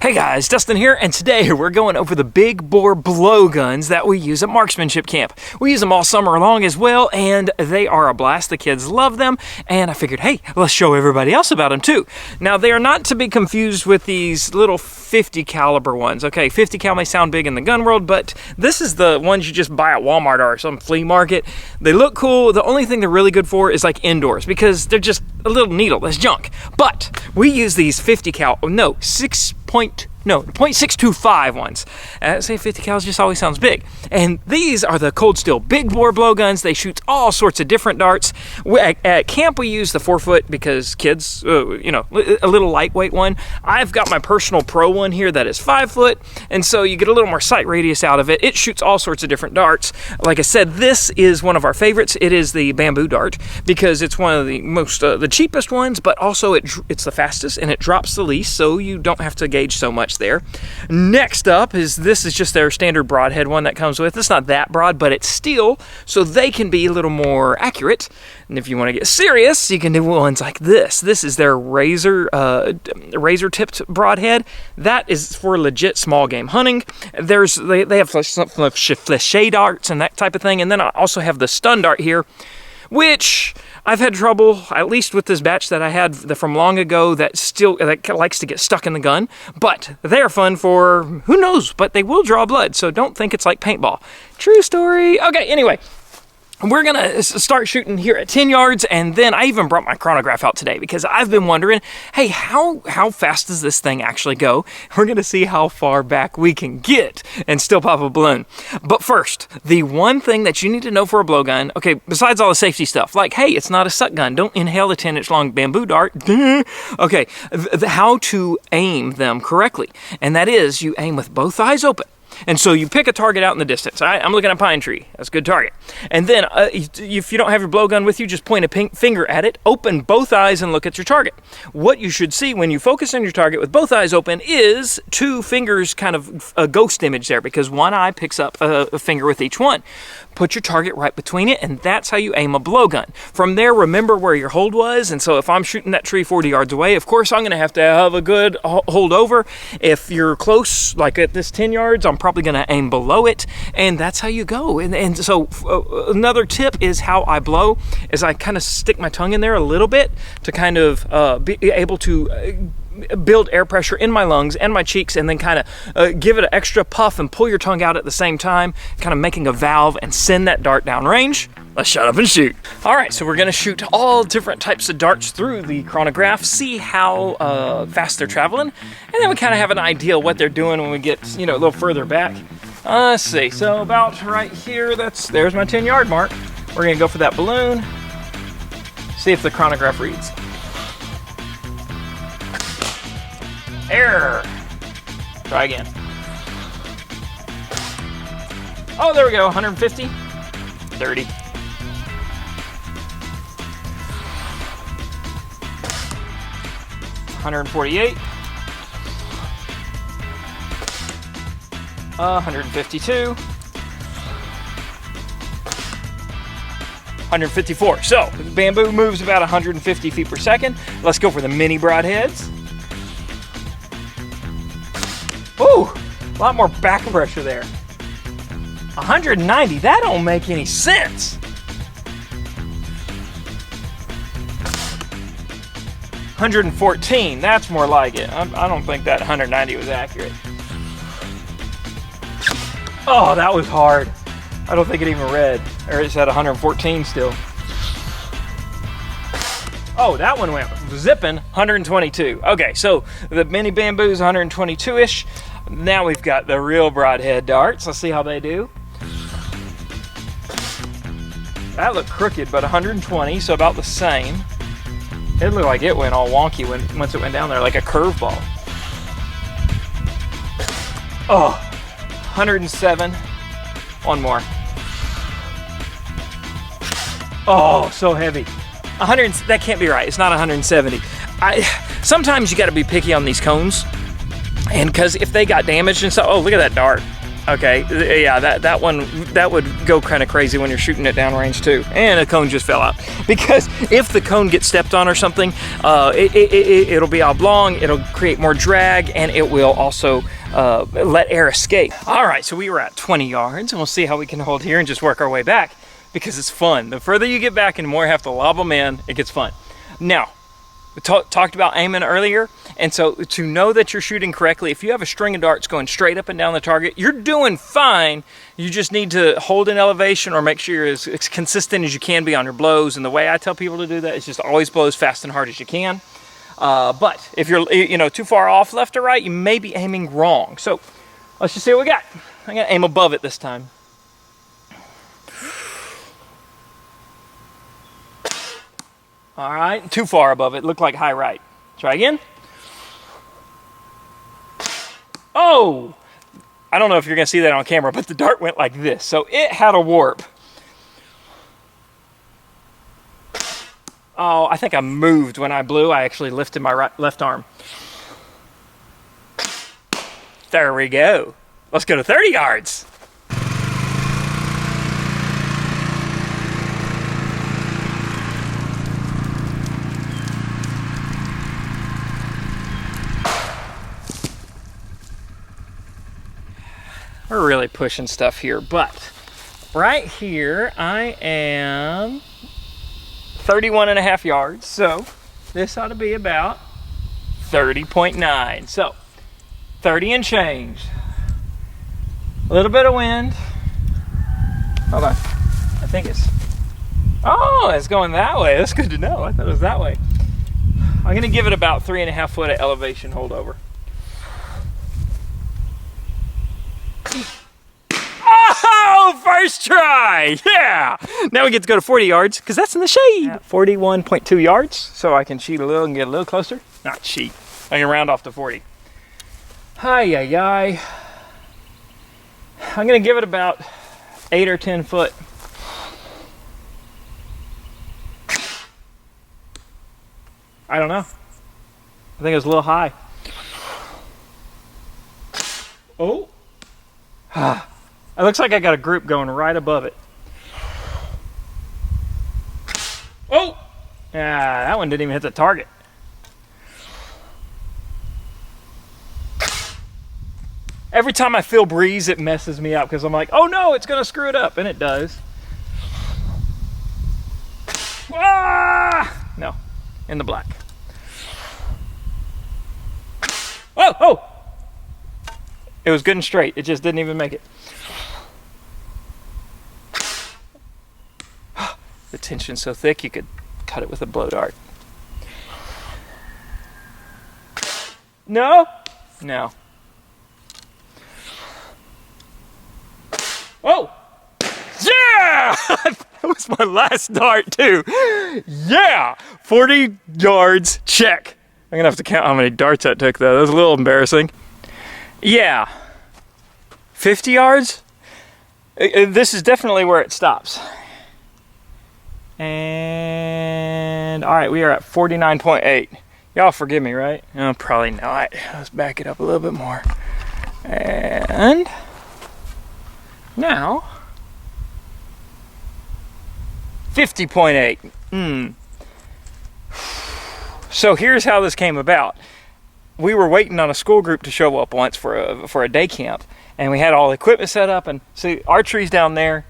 Hey guys, Dustin here, and today we're going over the big bore blowguns that we use at marksmanship camp. We use them all summer long as well, and they are a blast. The kids love them, and I figured, hey, let's show everybody else about them too. Now, they are not to be confused with these little 50 caliber ones. Okay, 50 cal may sound big in the gun world, but this is the ones you just buy at Walmart or some flea market. They look cool. The only thing they're really good for is like indoors because they're just a little needle. That's junk. But we use these 50 cal, no, 0.625 ones. Say 50 cal just always sounds big. And these are the cold steel big bore blowguns. They shoot all sorts of different darts. At camp we use the 4-foot because kids, a little lightweight one. I've got my personal pro one here that is 5-foot, and so you get a little more sight radius out of it. It shoots all sorts of different darts. Like I said, this is one of our favorites. It is the bamboo dart because it's one of the most, the cheapest ones, but also it's the fastest and it drops the least, so you don't have to gauge so much there. Next up this is just their standard broadhead one that comes with. It's not that broad, but it's steel, so they can be a little more accurate. And if you want to get serious, you can do ones like this. This is their razor tipped broadhead. That is for legit small game hunting. They have flechet darts and that type of thing. And then I also have the stun dart here, which I've had trouble, at least with this batch that I had from long ago, that likes to get stuck in the gun. But they are fun for, who knows, but they will draw blood, so don't think it's like paintball. True story. Okay, anyway. We're gonna start shooting here at 10 yards, and then I even brought my chronograph out today because I've been wondering, hey, how fast does this thing actually go? We're gonna see how far back we can get and still pop a balloon. But first, the one thing that you need to know for a blowgun, okay, besides all the safety stuff, like, hey, it's not a suck gun. Don't inhale a 10-inch long bamboo dart. Okay, how to aim them correctly, and that is you aim with both eyes open. And so you pick a target out in the distance. I'm looking at a pine tree. That's a good target. And then if you don't have your blowgun with you, just point a finger at it, open both eyes, and look at your target. What you should see when you focus on your target with both eyes open is two fingers, kind of a ghost image there, because one eye picks up a finger with each one. Put your target right between it, and that's how you aim a blowgun. From there, remember where your hold was, and so if I'm shooting that tree 40 yards away, of course I'm going to have a good hold over. If you're close, like at this 10 yards, I'm probably going to aim below it, and that's how you go. And so another tip is how I blow, is I kind of stick my tongue in there a little bit to kind of be able to build air pressure in my lungs and my cheeks, and then kind of give it an extra puff and pull your tongue out at the same time, kind of making a valve and send that dart down range. Let's shut up and shoot. All right, so we're gonna shoot all different types of darts through the chronograph, see how fast they're traveling, and then we kind of have an idea what they're doing when we get, a little further back. Let's see, so about right here, there's my 10-yard mark. We're gonna go for that balloon, see if the chronograph reads. Error. Try again. Oh, there we go, 150. 30. 148. 152. 154. So, the bamboo moves about 150 feet per second. Let's go for the mini broadheads. Ooh, a lot more back pressure there. 190, that don't make any sense. 114, that's more like it. I don't think that 190 was accurate. Oh, that was hard. I don't think it even read. Or it's at 114 still. Oh, that one went zipping, 122. Okay, so the mini bamboo's 122-ish. Now we've got the real broadhead darts. Let's see how they do. That looked crooked, but 120, so about the same. It looked like it went all wonky once it went down there, like a curveball. Oh, 107. One more. Oh, so heavy. 100, that can't be right. It's not 170. Sometimes you got to be picky on these cones, and because if they got damaged and stuff, oh, look at that dart. Okay, yeah, that one, that would go kind of crazy when you're shooting it downrange too. And a cone just fell out. Because if the cone gets stepped on or something, it'll be oblong, it'll create more drag, and it will also let air escape. All right, so we were at 20 yards, and we'll see how we can hold here and just work our way back, because it's fun. The further you get back and the more you have to lob them in, it gets fun. Now, we talked about aiming earlier, and so to know that you're shooting correctly, if you have a string of darts going straight up and down the target, you're doing fine. You just need to hold an elevation or make sure you're as consistent as you can be on your blows. And the way I tell people to do that is just always blow as fast and hard as you can. But if you're too far off left or right, you may be aiming wrong. So let's just see what we got. I'm gonna aim above it this time. All right, too far above it, looked like high right. Try again. Oh! I don't know if you're gonna see that on camera, but the dart went like this, so it had a warp. Oh, I think I moved when I blew. I actually lifted my left arm. There we go. Let's go to 30 yards. We're really pushing stuff here, but right here I am 31.5 yards, so this ought to be about 30.9. So 30 and change. A little bit of wind. Hold on. I think it's, oh, it's going that way. That's good to know. I thought it was that way. I'm gonna give it about 3.5 foot of elevation holdover. Oh, first try! Yeah! Now we get to go to 40 yards, because that's in the shade. Yeah. 41.2 yards, so I can cheat a little and get a little closer. Not cheat. I can round off to 40. Hi-yi-yi. I'm going to give it about 8 or 10 foot. I don't know. I think it was a little high. Oh! It looks like I got a group going right above it. Oh! Yeah, that one didn't even hit the target. Every time I feel breeze, it messes me up because I'm like, oh no, it's gonna screw it up, and it does. Ah! No, in the black. Oh, oh! It was good and straight, it just didn't even make it. The tension's so thick you could cut it with a blow dart. No? No. Oh! Yeah! That was my last dart too. Yeah! 40 yards, check. I'm gonna have to count how many darts that took though. That was a little embarrassing. Yeah. 50 yards? This is definitely where it stops. And all right, we are at 49.8. Y'all forgive me, right? Oh, probably not. Let's back it up a little bit more. And now 50.8. So here's how this came about. We were waiting on a school group to show up once for a day camp, and we had all the equipment set up, and see, archery's down there,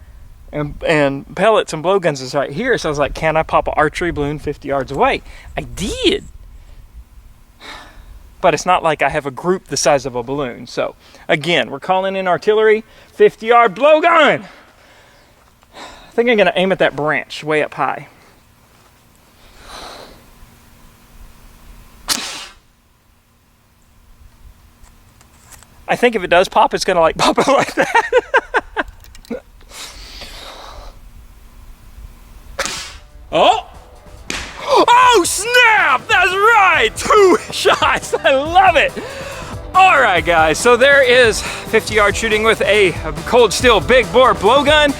and pellets and blowguns is right here. So I was like, can I pop an archery balloon 50 yards away? I did. But it's not like I have a group the size of a balloon. So again, we're calling in artillery, 50-yard blowgun. I think I'm gonna aim at that branch way up high. I think if it does pop, it's gonna like pop it like that. Oh! Oh, snap! That's right! 2 shots! I love it! All right, guys, so there is 50-yard shooting with a cold steel big bore blowgun.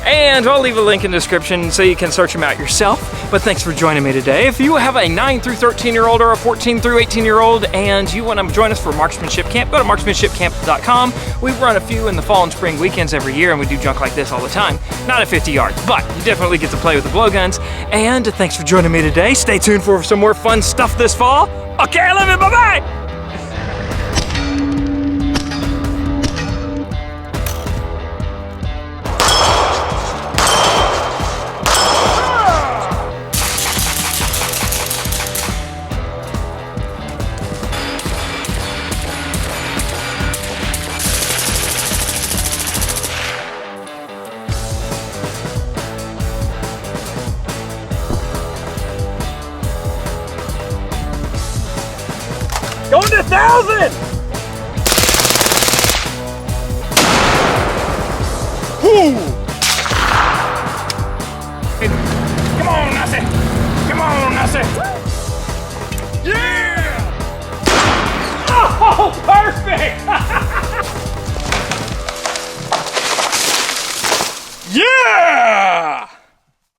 And I'll leave a link in the description so you can search them out yourself. But thanks for joining me today. If you have a 9 through 13-year-old or a 14 through 18-year-old and you want to join us for Marksmanship Camp, go to marksmanshipcamp.com. We run a few in the fall and spring weekends every year, and we do junk like this all the time. Not at 50 yards, but you definitely get to play with the blowguns. And thanks for joining me today. Stay tuned for some more fun stuff this fall. Okay, I love you. Bye-bye. Going to 1,000! Woo! Come on, Nussie! Come on, Nussie! Yeah! Oh, perfect!